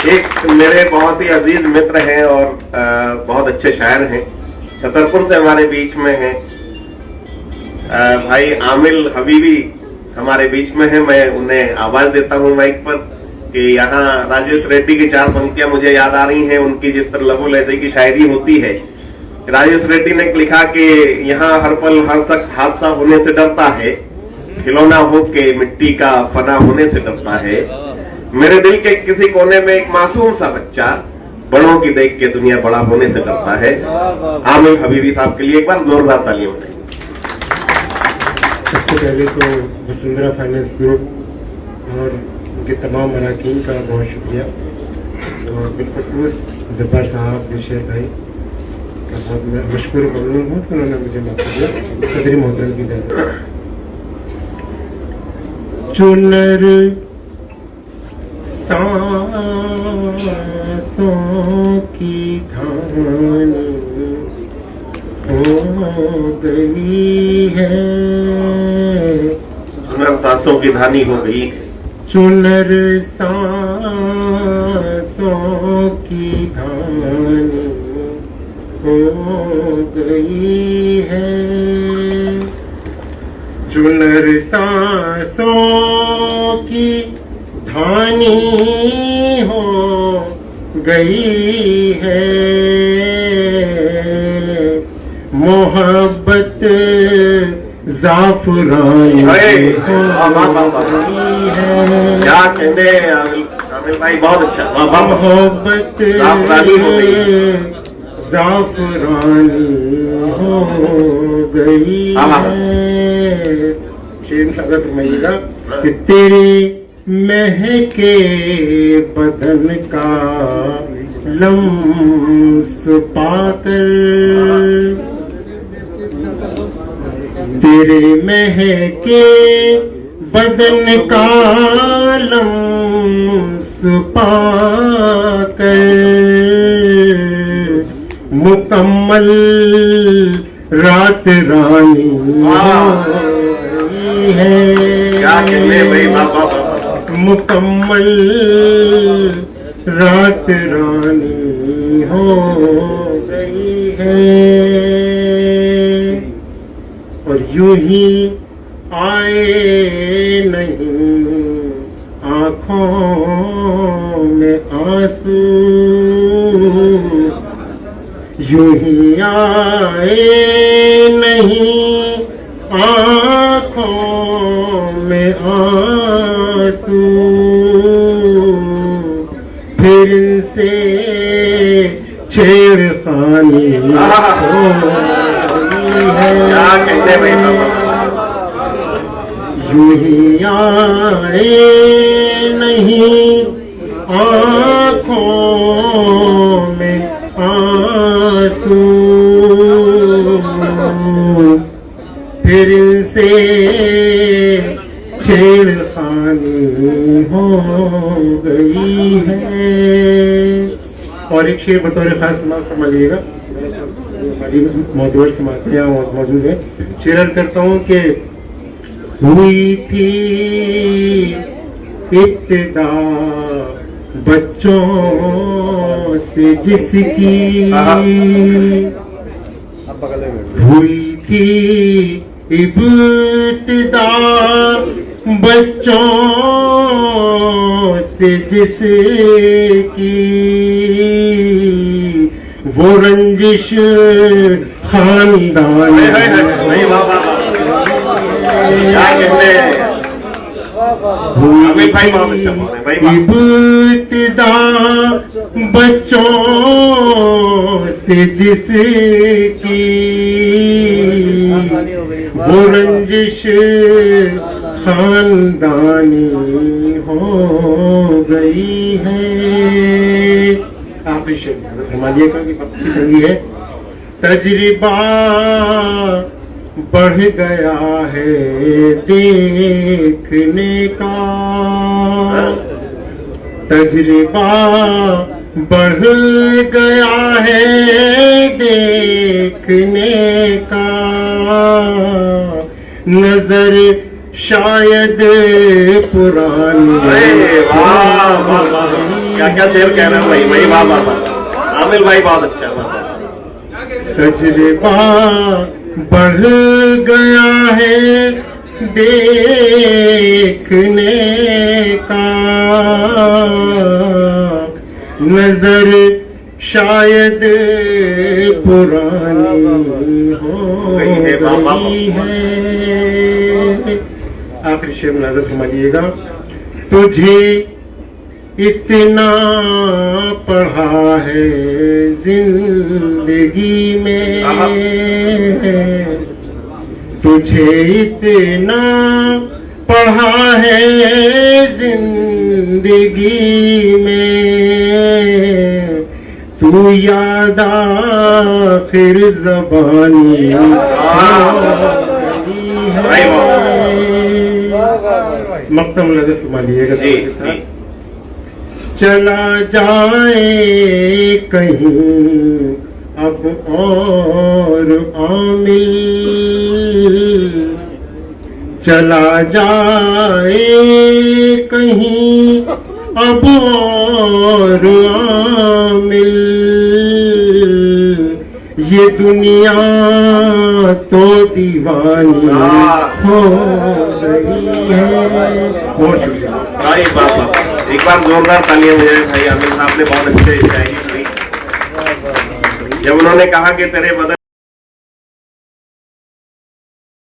एक मेरे बहुत ही अजीज मित्र हैं और बहुत अच्छे शायर हैं, छतरपुर से हमारे बीच में हैं भाई आमिल हबीबी हमारे बीच में है। मैं उन्हें आवाज देता हूं माइक पर कि यहाँ राजेश रेड्डी की 4 पंक्तियां मुझे याद आ रही हैं, उनकी जिस तरह लघु लहजे की शायरी होती है। राजेश रेड्डी ने लिखा कि यहाँ हर पल हर शख्स हादसा होने से डरता है, खिलौना हो के मिट्टी का फना होने से डरता है। मेरे दिल के किसी कोने में एक मासूम सा बच्चा बड़ों की देख के दुनिया बड़ा होने से डरता है। आमिल हबीबी साहब के लिए एक बार जोरदार तालियां उठाएं। सबसे पहले तो वसुंधरा फाइनेंस ग्रुप और उनके तमाम अरकान का बहुत शुक्रिया, और बिलखसूस जब्बार साहब दिलशेर भाई का बहुत मैं मशकूर ममनून हूँ कि उन्होंने मुझे मौका दिया। सदरी मोहतरम की दर चुनर सांसों की धानी हो गई है, चुनर सांसों की धानी हो गई है, चुनर सांसों की धानी हो गई है, चुनर सांसों की धानी हो गई है, मोहब्बत जाफरानी हो गई है। क्या कहते हैं आमिल भाई, बहुत अच्छा। मोहब्बत जाफरानी हो गई, जाफरानी हो गई है। शेर सादा फरमाइएगा कि तेरी महके बदन का लम्स पाकर, तेरे महके बदन का लम्स पाकर मुकम्मल रात रानी है। क्या कहते भाई, बाबा मुकम्मल रात रानी हो गई है, और यूं ही आए नहीं आँखों में आंसू, यूं ही आए नहीं आँखों में आंसू, फिर से छेड़खानी हो गई है। क्या कहते भाई बाबा, यूं ही आए नहीं आँखों में आंसू, फिर से छेड़खानी हो गई है। और एक शेर बतौर खास फरमाइएगा, मौजूद समाते हैं मौजूद है। शेर अर्ज करता हूँ कि हुई थी इब्तिदा बच्चों से जिसकी, हुई थी इब्तिदा बच्चों से जिसकी, वो रंजिश खानदान इब्तिदा बच्चों से जिसकी, वो रंजिश खानदानी हो गई है। आप हिमालय का भी सबकी तंगी है। तजर्बा बढ़ गया है देखने का, तजर्बा बढ़ गया है देखने का, नजर शायद पुरानी अरे वाह वाह वाह, क्या क्या शेर कह रहे हो भाई भाई, वाह वाह वाह, आमिर भाई बहुत अच्छा, वाह वाह। तजर्बा बढ़ गया है देखने का, नजर शायद पुरानी हो गई है। आखिरी शेर नजर समझिएगा। तुझे इतना पढ़ा है जिंदगी में, तुझे इतना पढ़ा है जिंदगी में, तू याद आखिर ज़बानी मक्तम नजर फरमाइएगा। जी, जी। चला जाए कहीं अब और आमिल, चला जाए कहीं अब और आमिल, ये दुनिया तो दीवानी हो रही है। बहुत शुक्रिया भाई, बाबा एक बार जोरदार तालियां बजाएं भाई। आमिर साहब ने बहुत अच्छे शायरी की। जब उन्होंने कहा कि तेरे बदन